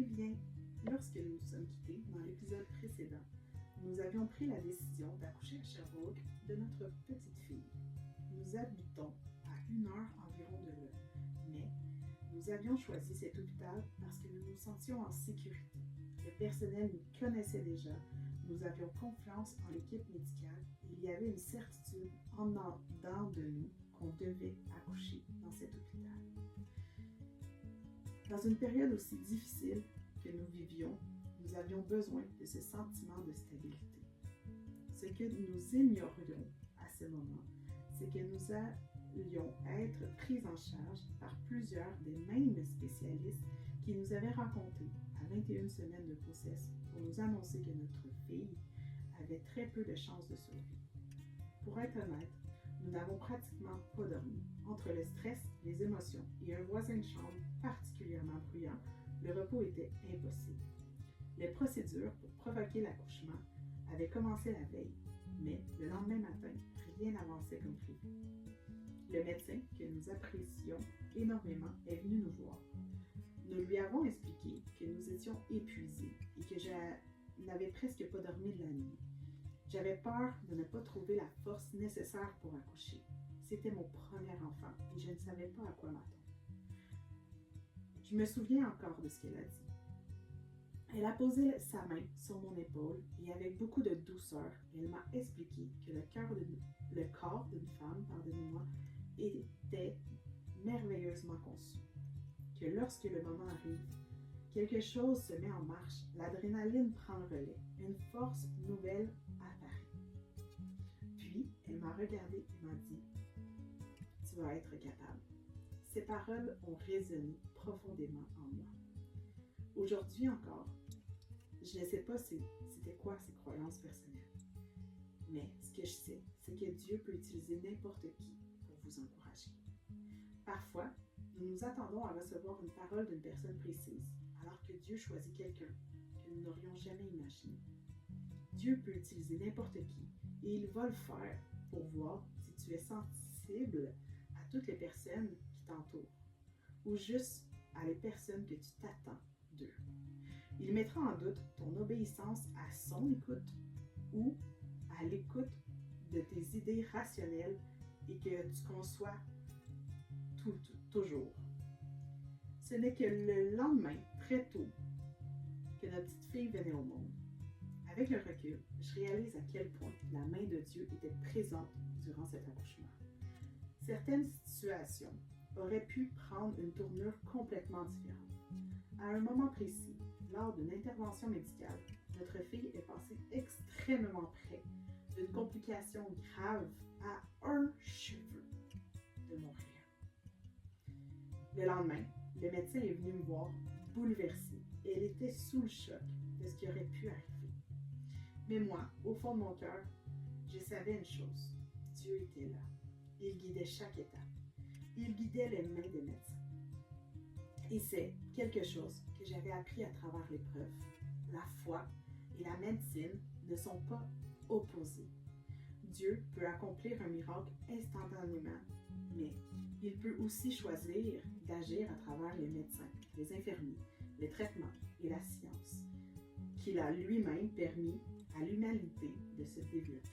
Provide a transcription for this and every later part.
bien, lorsque nous nous sommes quittés dans l'épisode précédent, nous avions pris la décision d'accoucher à Sherbrooke de notre petite fille. Nous habitons à 1 heure environ de là, mais nous avions choisi cet hôpital parce que nous nous sentions en sécurité. Le personnel nous connaissait déjà, nous avions confiance en l'équipe médicale et il y avait une certitude en dedans de nous qu'on devait accoucher dans cet hôpital. Dans une période aussi difficile que nous vivions, nous avions besoin de ce sentiment de stabilité. Ce que nous ignorions à ce moment, c'est que nous allions être pris en charge par plusieurs des mêmes spécialistes qui nous avaient rencontrés à 21 semaines de grossesse pour nous annoncer que notre fille avait très peu de chances de survie. Pour être honnête, nous n'avons pratiquement pas dormi. Entre le stress, les émotions et un voisin de chambre particulièrement bruyant, le repos était impossible. Les procédures pour provoquer l'accouchement avaient commencé la veille, mais le lendemain matin, rien n'avançait comme prévu. Le médecin, que nous apprécions énormément, est venu nous voir. Nous lui avons expliqué que nous étions épuisés et que je n'avais presque pas dormi de la nuit. J'avais peur de ne pas trouver la force nécessaire pour accoucher. C'était mon premier enfant et je ne savais pas à quoi m'attendre. Je me souviens encore de ce qu'elle a dit. Elle a posé sa main sur mon épaule et avec beaucoup de douceur, elle m'a expliqué que le corps d'une femme, était merveilleusement conçu. Que lorsque le moment arrive, quelque chose se met en marche, l'adrénaline prend le relais, une force nouvelle apparaît. Puis, elle m'a regardée et m'a dit « Tu vas être capable ». Ces paroles ont résonné profondément en moi. Aujourd'hui encore, je ne sais pas c'était quoi ces croyances personnelles. Mais ce que je sais, c'est que Dieu peut utiliser n'importe qui pour vous encourager. Parfois, nous nous attendons à recevoir une parole d'une personne précise, alors que Dieu choisit quelqu'un que nous n'aurions jamais imaginé. Dieu peut utiliser n'importe qui et il va le faire pour voir si tu es sensible à toutes les personnes qui t'entourent ou juste à les personnes que tu t'attends d'eux. Il mettra en doute ton obéissance à son écoute ou à l'écoute de tes idées rationnelles et que tu conçois toujours. Ce n'est que le lendemain, très tôt, que notre petite fille venait au monde. Avec le recul, je réalise à quel point la main de Dieu était présente durant cet accouchement. Certaines situations auraient pu prendre une tournure complètement différente. À un moment précis, lors d'une intervention médicale, notre fille est passée extrêmement près d'une complication grave à un cheveu de mourir. Le lendemain, le médecin est venu me voir bouleversée et elle était sous le choc de ce qui aurait pu arriver. Mais moi, au fond de mon cœur, je savais une chose. Dieu était là. Il guidait chaque étape. Il guidait les mains des médecins. Et c'est quelque chose que j'avais appris à travers l'épreuve. La foi et la médecine ne sont pas opposées. Dieu peut accomplir un miracle instantanément, mais il peut aussi choisir d'agir à travers les médecins, les infirmiers, les traitements et la science, qu'il a lui-même permis à l'humanité de se développer.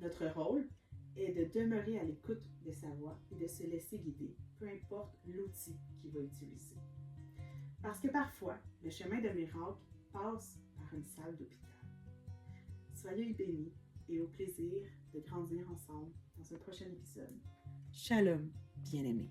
Notre rôle est de demeurer à l'écoute de sa voix et de se laisser guider, peu importe l'outil qu'il va utiliser. Parce que parfois, le chemin de miracle passe par une salle d'hôpital. Soyez bénis et au plaisir de grandir ensemble dans un prochain épisode. Shalom, bien-aimés.